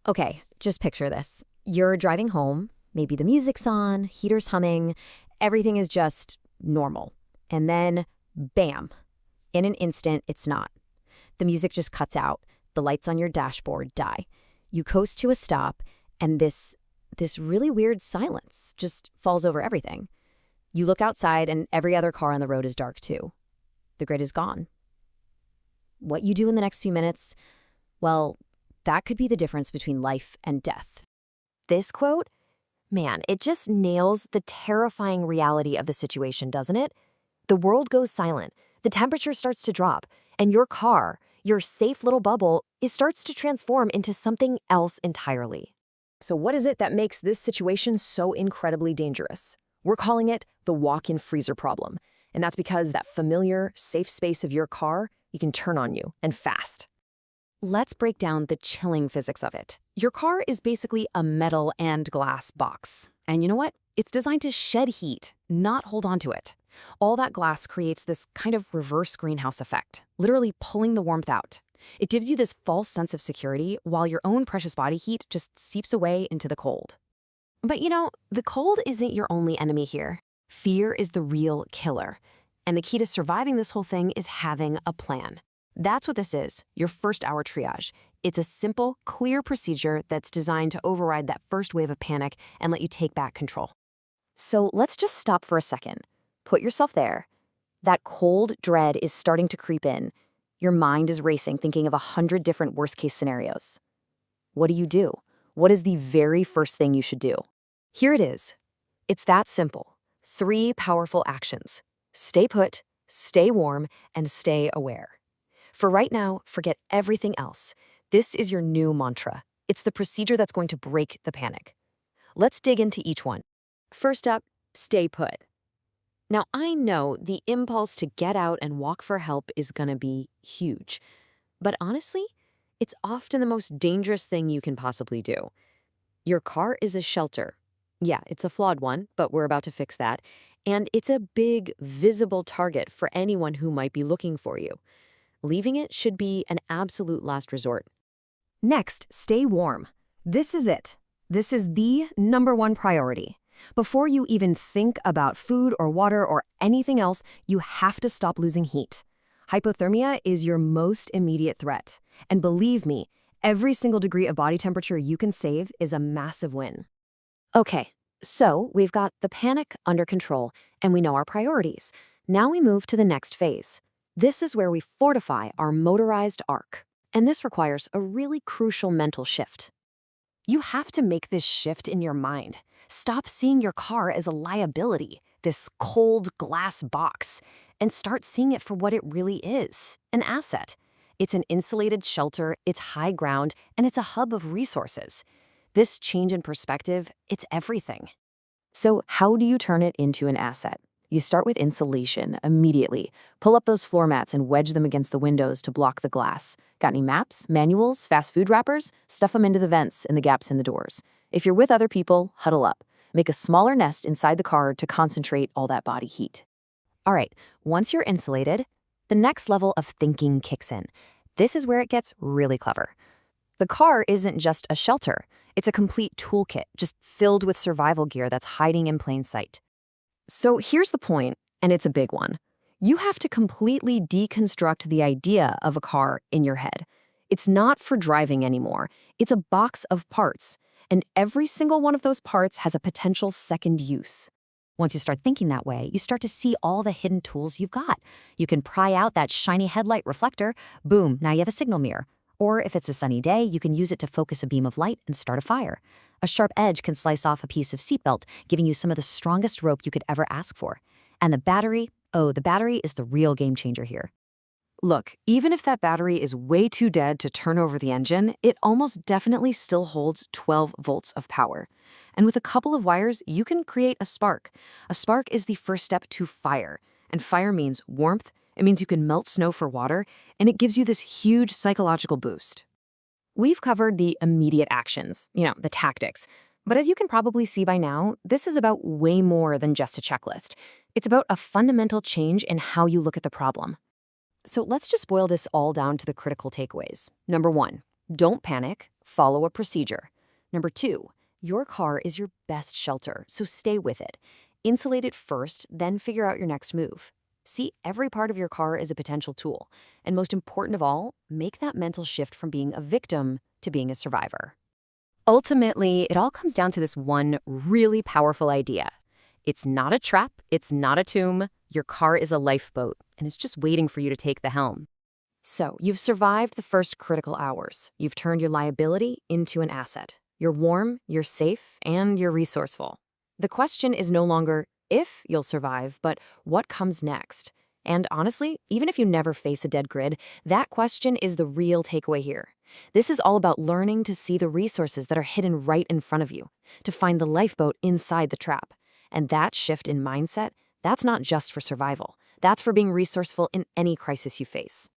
Okay, just picture this. You're driving home, maybe the music's on, heater's humming, everything is just normal. And then, bam, in an instant, it's not. The music just cuts out, the lights on your dashboard die. You coast to a stop, and this really weird silence just falls over everything. You look outside, and every other car on the road is dark too. The grid is gone. What you do in the next few minutes, well, that could be the difference between life and death. This quote, man, it just nails the terrifying reality of the situation, doesn't it? The world goes silent, the temperature starts to drop, and your car, your safe little bubble, starts to transform into something else entirely. So what is it that makes this situation so incredibly dangerous? We're calling it the walk-in freezer problem. And that's because that familiar, safe space of your car, you can turn on you, and fast. Let's break down the chilling physics of it. Your car is basically a metal and glass box. And you know what? It's designed to shed heat, not hold on to it. All that glass creates this kind of reverse greenhouse effect, literally pulling the warmth out. It gives you this false sense of security while your own precious body heat just seeps away into the cold. But the cold isn't your only enemy here. Fear is the real killer. And the key to surviving this whole thing is having a plan. That's what this is, your first-hour triage. It's a simple, clear procedure that's designed to override that first wave of panic and let you take back control. So let's just stop for a second. Put yourself there. That cold dread is starting to creep in. Your mind is racing, thinking of 100 different worst-case scenarios. What do? What is the very first thing you should do? Here it is. It's that simple. 3 powerful actions. Stay put, stay warm, and stay aware. For right now, forget everything else. This is your new mantra. It's the procedure that's going to break the panic. Let's dig into each one. First up, stay put. Now, I know the impulse to get out and walk for help is going to be huge. But honestly, it's often the most dangerous thing you can possibly do. Your car is a shelter. Yeah, it's a flawed one, but we're about to fix that. And it's a big, visible target for anyone who might be looking for you. Leaving it should be an absolute last resort. Next, stay warm. This is it. This is the #1 priority. Before you even think about food or water or anything else, you have to stop losing heat. Hypothermia is your most immediate threat. And believe me, every single degree of body temperature you can save is a massive win. Okay, so we've got the panic under control, and we know our priorities. Now we move to the next phase. This is where we fortify our motorized arc. And this requires a really crucial mental shift. You have to make this shift in your mind. Stop seeing your car as a liability, this cold glass box, and start seeing it for what it really is, an asset. It's an insulated shelter, it's high ground, and it's a hub of resources. This change in perspective, it's everything. So how do you turn it into an asset? You start with insulation immediately. Pull up those floor mats and wedge them against the windows to block the glass. Got any maps, manuals, fast food wrappers? Stuff them into the vents and the gaps in the doors. If you're with other people, huddle up. Make a smaller nest inside the car to concentrate all that body heat. All right, once you're insulated, the next level of thinking kicks in. This is where it gets really clever. The car isn't just a shelter. It's a complete toolkit, just filled with survival gear that's hiding in plain sight. So here's the point, and it's a big one. You have to completely deconstruct the idea of a car in your head. It's not for driving anymore. It's a box of parts, and every single one of those parts has a potential second use. Once you start thinking that way, you start to see all the hidden tools you've got. You can pry out that shiny headlight reflector. Boom, now you have a signal mirror. Or if it's a sunny day, you can use it to focus a beam of light and start a fire. A sharp edge can slice off a piece of seatbelt, giving you some of the strongest rope you could ever ask for. And the battery is the real game changer here. Look, even if that battery is way too dead to turn over the engine, it almost definitely still holds 12 volts of power. And with a couple of wires, you can create a spark. A spark is the first step to fire. And fire means warmth, it means you can melt snow for water, and it gives you this huge psychological boost. We've covered the immediate actions, the tactics. But as you can probably see by now, this is about way more than just a checklist. It's about a fundamental change in how you look at the problem. So let's just boil this all down to the critical takeaways. Number 1, don't panic. follow a procedure. Number 2, your car is your best shelter, so stay with it. Insulate it first, then figure out your next move. See every part of your car as a potential tool. And most important of all, make that mental shift from being a victim to being a survivor. Ultimately, it all comes down to this one really powerful idea. It's not a trap, it's not a tomb. Your car is a lifeboat, and it's just waiting for you to take the helm. So, you've survived the first critical hours. You've turned your liability into an asset. You're warm, you're safe, and you're resourceful. The question is no longer if you'll survive, but what comes next. And honestly, even if you never face a dead grid, that question is the real takeaway here. This is all about learning to see the resources that are hidden right in front of you, to find the lifeboat inside the trap. And that shift in mindset, that's not just for survival. That's for being resourceful in any crisis you face.